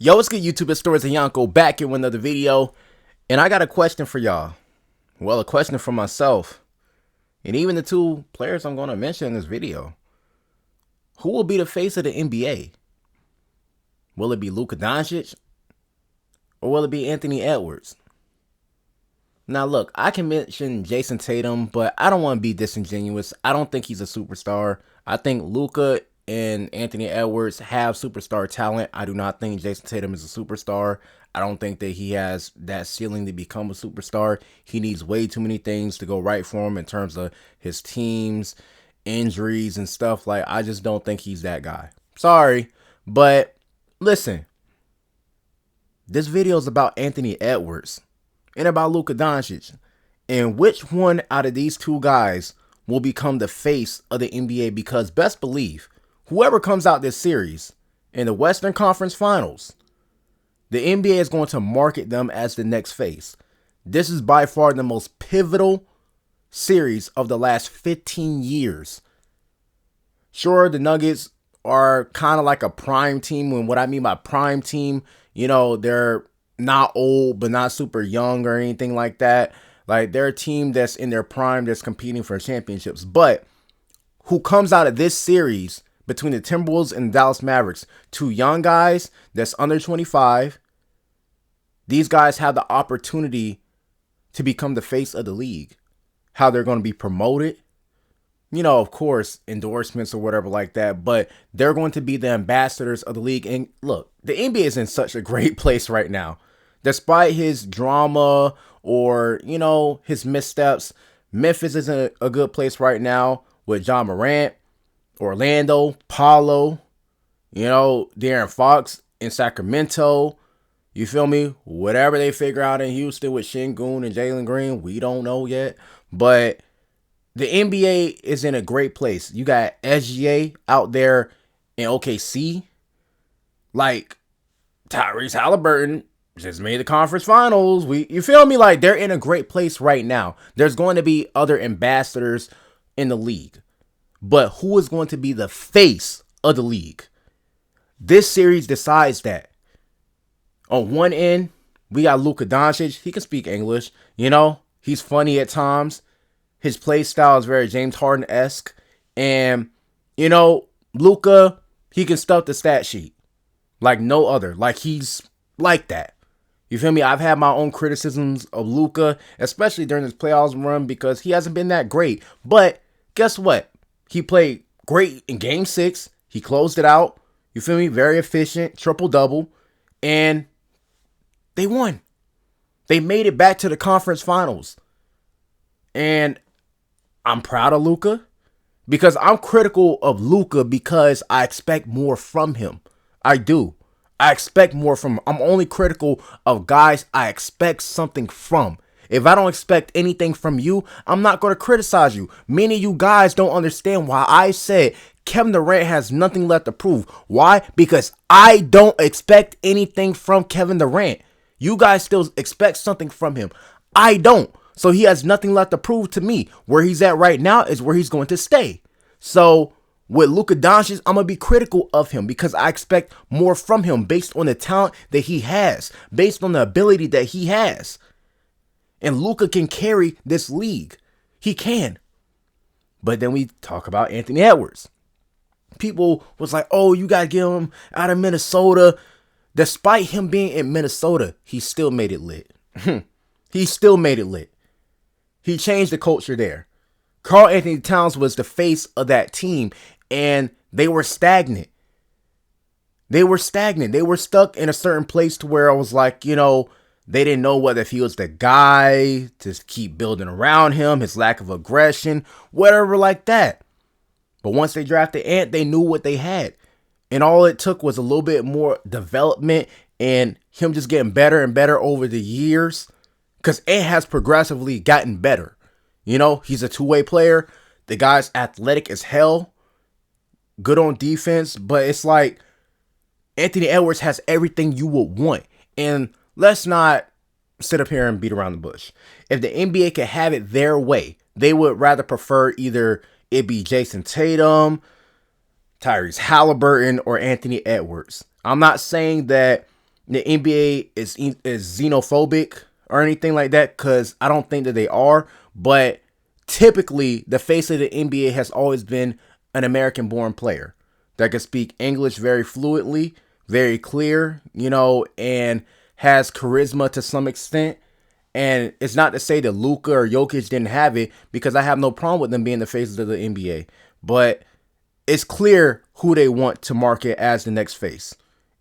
Yo, what's good, YouTube? It's Stories and Yanko back in with another video. And I got a question for y'all. Well, a question for myself. And even the two players I'm going to mention in this video. Who will be the face of the NBA? Will it be Luka Doncic? Or will it be Anthony Edwards? Now, look, I can mention Jason Tatum, but I don't want to be disingenuous. I don't think he's a superstar. I think Luka and Anthony Edwards have superstar talent. I do not think Jason Tatum is a superstar. I don't think that he has that ceiling to become a superstar. He needs way too many things to go right for him in terms of his teams, injuries, and stuff. Like, I just don't think he's that guy. Sorry, but listen. This video is about Anthony Edwards and about Luka Doncic. And which one out of these two guys will become the face of the NBA? Because best believe, whoever comes out this series in the Western Conference Finals, the NBA is going to market them as the next face. This is by far the most pivotal series of the last 15 years. Sure, the Nuggets are kind of like a prime team. And what I mean by prime team, you know, they're not old, but not super young or anything like that. Like, they're a team that's in their prime that's competing for championships. But who comes out of this series between the Timberwolves and the Dallas Mavericks? Two young guys that's under 25. These guys have the opportunity to become the face of the league. How they're going to be promoted. You know, of course, endorsements or whatever like that. But they're going to be the ambassadors of the league. And look, the NBA is in such a great place right now. Despite his drama or, you know, his missteps, Memphis is in a good place right now with John Morant, Orlando, Paolo, you know, De'Aaron Fox in Sacramento. You feel me? Whatever they figure out in Houston with Şengün and Jalen Green, we don't know yet. But the NBA is in a great place. You got SGA out there in OKC. Like, Tyrese Halliburton just made the conference finals. You feel me? Like, they're in a great place right now. There's going to be other ambassadors in the league. But who is going to be the face of the league? This series decides that. On one end, we got Luka Doncic. He can speak English. You know, he's funny at times. His play style is very James Harden-esque. And, you know, Luka, he can stuff the stat sheet like no other. Like, he's like that. You feel me? I've had my own criticisms of Luka, especially during his playoffs run, because he hasn't been that great. But guess what? He played great in Game 6. He closed it out. You feel me? Very efficient, triple-double. And they won. They made it back to the conference finals. And I'm proud of Luka, because I'm critical of Luka because I expect more from him. I do. I expect more from him. I'm only critical of guys I expect something from. If I don't expect anything from you, I'm not going to criticize you. Many of you guys don't understand why I said Kevin Durant has nothing left to prove. Why? Because I don't expect anything from Kevin Durant. You guys still expect something from him. I don't. So he has nothing left to prove to me. Where he's at right now is where he's going to stay. So with Luka Doncic, I'm going to be critical of him because I expect more from him based on the talent that he has, based on the ability that he has. And Luka can carry this league. He can. But then we talk about Anthony Edwards. People was like, oh, you got to get him out of Minnesota. Despite him being in Minnesota, he still made it lit. He still made it lit. He changed the culture there. Karl Anthony Towns was the face of that team, and they were stagnant. They were stagnant. They were stuck in a certain place to where I was like, you know, they didn't know whether if he was the guy to keep building around him, his lack of aggression, whatever like that. But once they drafted Ant, they knew what they had. And all it took was a little bit more development and him just getting better and better over the years. Because Ant has progressively gotten better. You know, he's a two-way player. The guy's athletic as hell. Good on defense. But it's like Anthony Edwards has everything you would want. And let's not sit up here and beat around the bush. If the NBA could have it their way, they would rather prefer either it be Jason Tatum, Tyrese Halliburton, or Anthony Edwards. I'm not saying that the NBA is xenophobic or anything like that, because I don't think that they are. But typically, the face of the NBA has always been an American-born player that can speak English very fluently, very clear, and has charisma to some extent. And it's not to say that Luka or Jokic didn't have it, because I have no problem with them being the faces of the NBA. But it's clear who they want to market as the next face.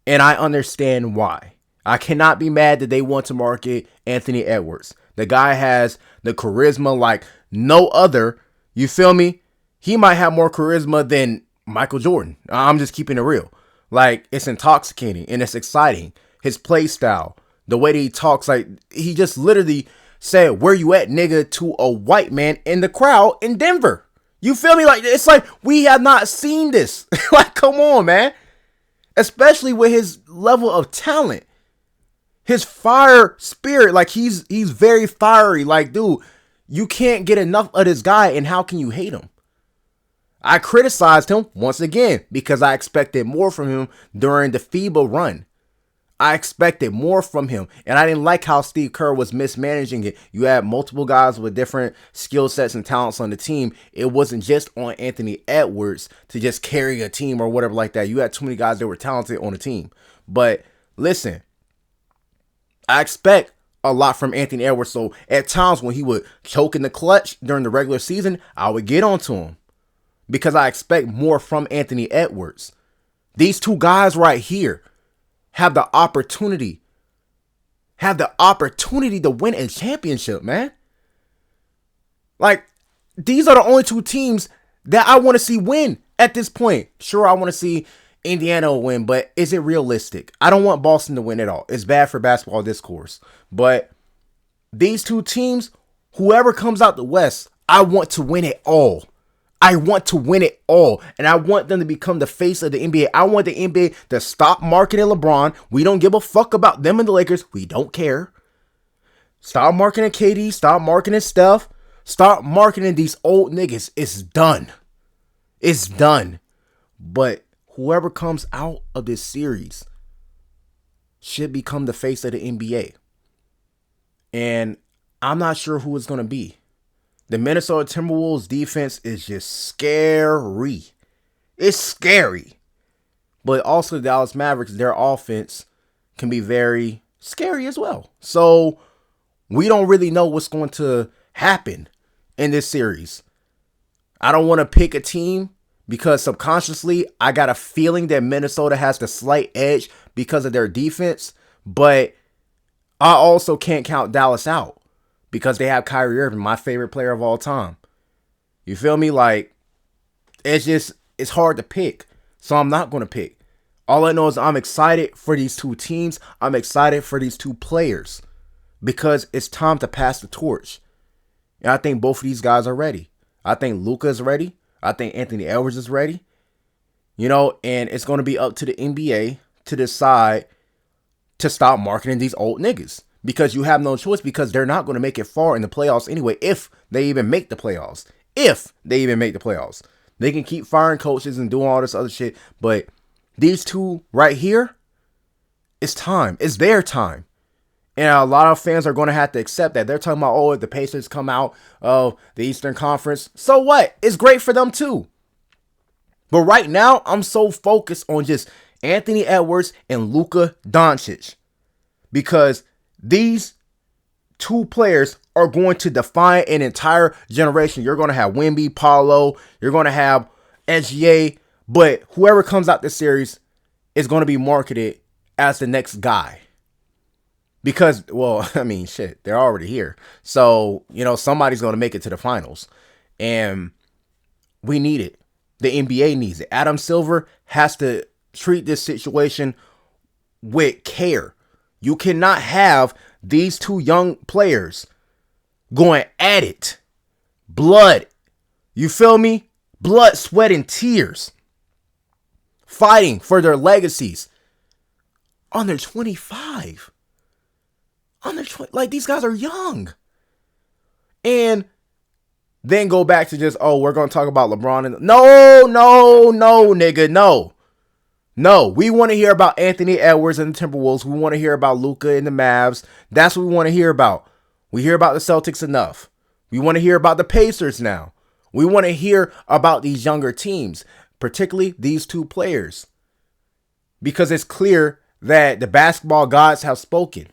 And I understand why. I cannot be mad that they want to market Anthony Edwards. The guy has the charisma like no other. You feel me? He might have more charisma than Michael Jordan. I'm just keeping it real. Like, it's intoxicating and it's exciting. His play style, the way that he talks, like, he just literally said, "Where you at, nigga?" to a white man in the crowd in Denver. You feel me? Like, it's like we have not seen this. Like, come on, man. Especially with his level of talent. His fire spirit, like, he's very fiery. Like, dude, you can't get enough of this guy, and how can you hate him? I criticized him once again because I expected more from him during the FIBA run. I expected more from him, and I didn't like how Steve Kerr was mismanaging it. You had multiple guys with different skill sets and talents on the team. It wasn't just on Anthony Edwards to just carry a team or whatever like that. You had too many guys that were talented on the team. But listen, I expect a lot from Anthony Edwards. So at times when he would choke in the clutch during the regular season, I would get onto him because I expect more from Anthony Edwards. These two guys right here have the opportunity to win a championship, man. Like, these are the only two teams that I want to see win at this point. Sure, I want to see Indiana win, but is it realistic? I don't want Boston to win at all. It's bad for basketball discourse. But these two teams, whoever comes out the West, I want to win it all. I want to win it all. And I want them to become the face of the NBA. I want the NBA to stop marketing LeBron. We don't give a fuck about them and the Lakers. We don't care. Stop marketing KD. Stop marketing Steph. Stop marketing these old niggas. It's done. It's done. But whoever comes out of this series should become the face of the NBA. And I'm not sure who it's going to be. The Minnesota Timberwolves defense is just scary. It's scary. But also the Dallas Mavericks, their offense can be very scary as well. So we don't really know what's going to happen in this series. I don't want to pick a team because subconsciously I got a feeling that Minnesota has the slight edge because of their defense. But I also can't count Dallas out, because they have Kyrie Irving, my favorite player of all time. You feel me? Like, it's hard to pick. So I'm not going to pick. All I know is I'm excited for these two teams. I'm excited for these two players because it's time to pass the torch. And I think both of these guys are ready. I think Luka is ready. I think Anthony Edwards is ready. And it's going to be up to the NBA to decide to stop marketing these old niggas. Because you have no choice, because they're not going to make it far in the playoffs anyway, if they even make the playoffs. They can keep firing coaches and doing all this other shit. But these two right here, it's time. It's their time. And a lot of fans are going to have to accept that. They're talking about, if the Pacers come out of the Eastern Conference, so what? It's great for them too. But right now, I'm so focused on just Anthony Edwards and Luka Doncic. Because these two players are going to define an entire generation. You're going to have Wemby, Paolo. You're going to have SGA. But whoever comes out this series is going to be marketed as the next guy. Because, they're already here. So, somebody's going to make it to the finals. And we need it. The NBA needs it. Adam Silver has to treat this situation with care. You cannot have these two young players going at it. Blood. You feel me? Blood, sweat, and tears. Fighting for their legacies. Under 25. Like, these guys are young. And then go back to just, we're going to talk about LeBron. No, nigga, no. No, we want to hear about Anthony Edwards and the Timberwolves. We want to hear about Luka and the Mavs. That's what we want to hear about. We hear about the Celtics enough. We want to hear about the Pacers now. We want to hear about these younger teams, particularly these two players, because it's clear that the basketball gods have spoken.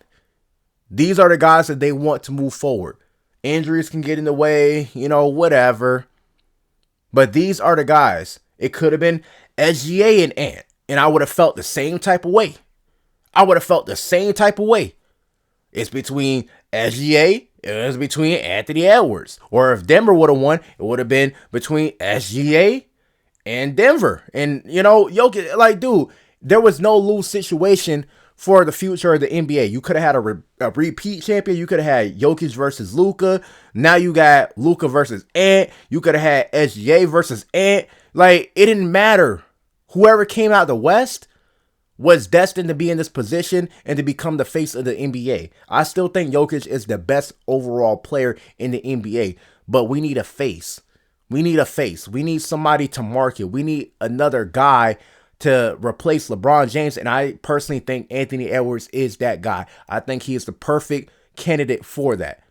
These are the guys that they want to move forward. Injuries can get in the way, whatever. But these are the guys. It could have been SGA and Ant, and I would have felt the same type of way. It's between SGA and it's between Anthony Edwards. Or if Denver would have won, it would have been between SGA and Denver. And, Jokic, like, dude, there was no lose situation for the future of the NBA. You could have had a repeat champion. You could have had Jokic versus Luka. Now you got Luka versus Ant. You could have had SGA versus Ant. Like, it didn't matter. Whoever came out the West was destined to be in this position and to become the face of the NBA. I still think Jokic is the best overall player in the NBA, but we need a face. We need somebody to market. We need another guy to replace LeBron James, and I personally think Anthony Edwards is that guy. I think he is the perfect candidate for that.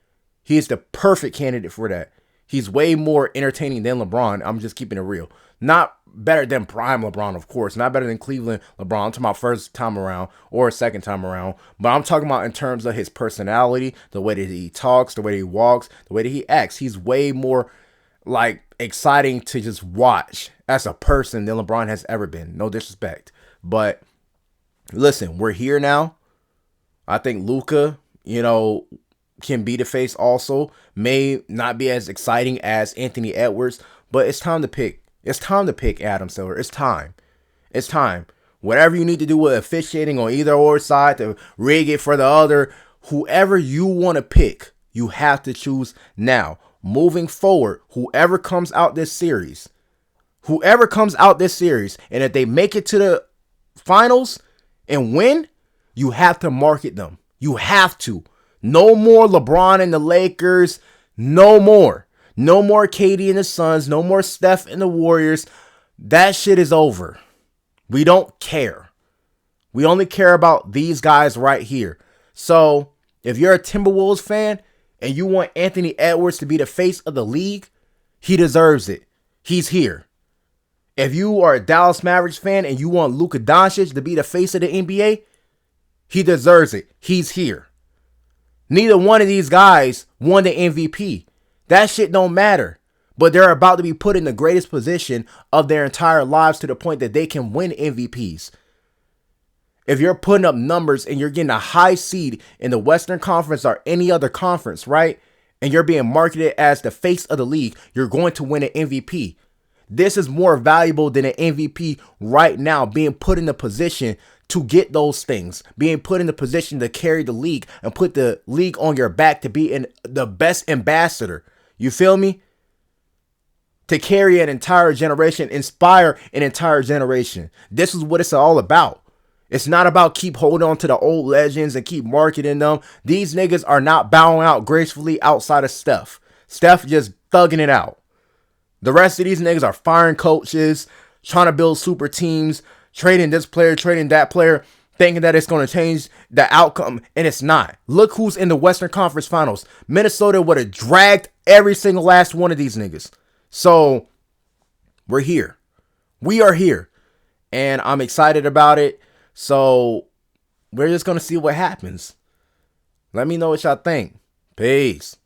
He's way more entertaining than LeBron. I'm just keeping it real. Not better than prime LeBron, of course. Not better than Cleveland LeBron. I'm talking about first time around or second time around. But I'm talking about in terms of his personality, the way that he talks, the way that he walks, the way that he acts. He's way more like exciting to just watch as a person than LeBron has ever been. No disrespect. But listen, we're here now. I think Luka, can be the face also. May not be as exciting as Anthony Edwards, but it's time to pick. It's time to pick Adam Silver. It's time. Whatever you need to do with officiating on either or side to rig it for the other, whoever you want to pick, you have to choose now. Moving forward, whoever comes out this series, and if they make it to the finals and win, you have to market them. You have to. No more LeBron and the Lakers. No more. No more KD and the Suns. No more Steph and the Warriors. That shit is over. We don't care. We only care about these guys right here. So if you're a Timberwolves fan and you want Anthony Edwards to be the face of the league, he deserves it. He's here. If you are a Dallas Mavericks fan and you want Luka Doncic to be the face of the NBA, he deserves it. He's here. Neither one of these guys won the MVP. That shit don't matter. But they're about to be put in the greatest position of their entire lives to the point that they can win MVPs. If you're putting up numbers and you're getting a high seed in the Western Conference or any other conference, right? And you're being marketed as the face of the league, you're going to win an MVP. This is more valuable than an MVP right now, being put in a position to get those things, being put in the position to carry the league and put the league on your back to be the best ambassador. You feel me? To carry an entire generation, inspire an entire generation. This is what it's all about. It's not about keep holding on to the old legends and keep marketing them. These niggas are not bowing out gracefully outside of Steph. Steph just thugging it out. The rest of these niggas are firing coaches, trying to build super teams, trading this player, trading that player, thinking that it's going to change the outcome, and it's not. Look who's in the Western Conference Finals. Minnesota would have dragged every single last one of these niggas. So, we're here. We are here. And I'm excited about it. So, we're just going to see what happens. Let me know what y'all think. Peace.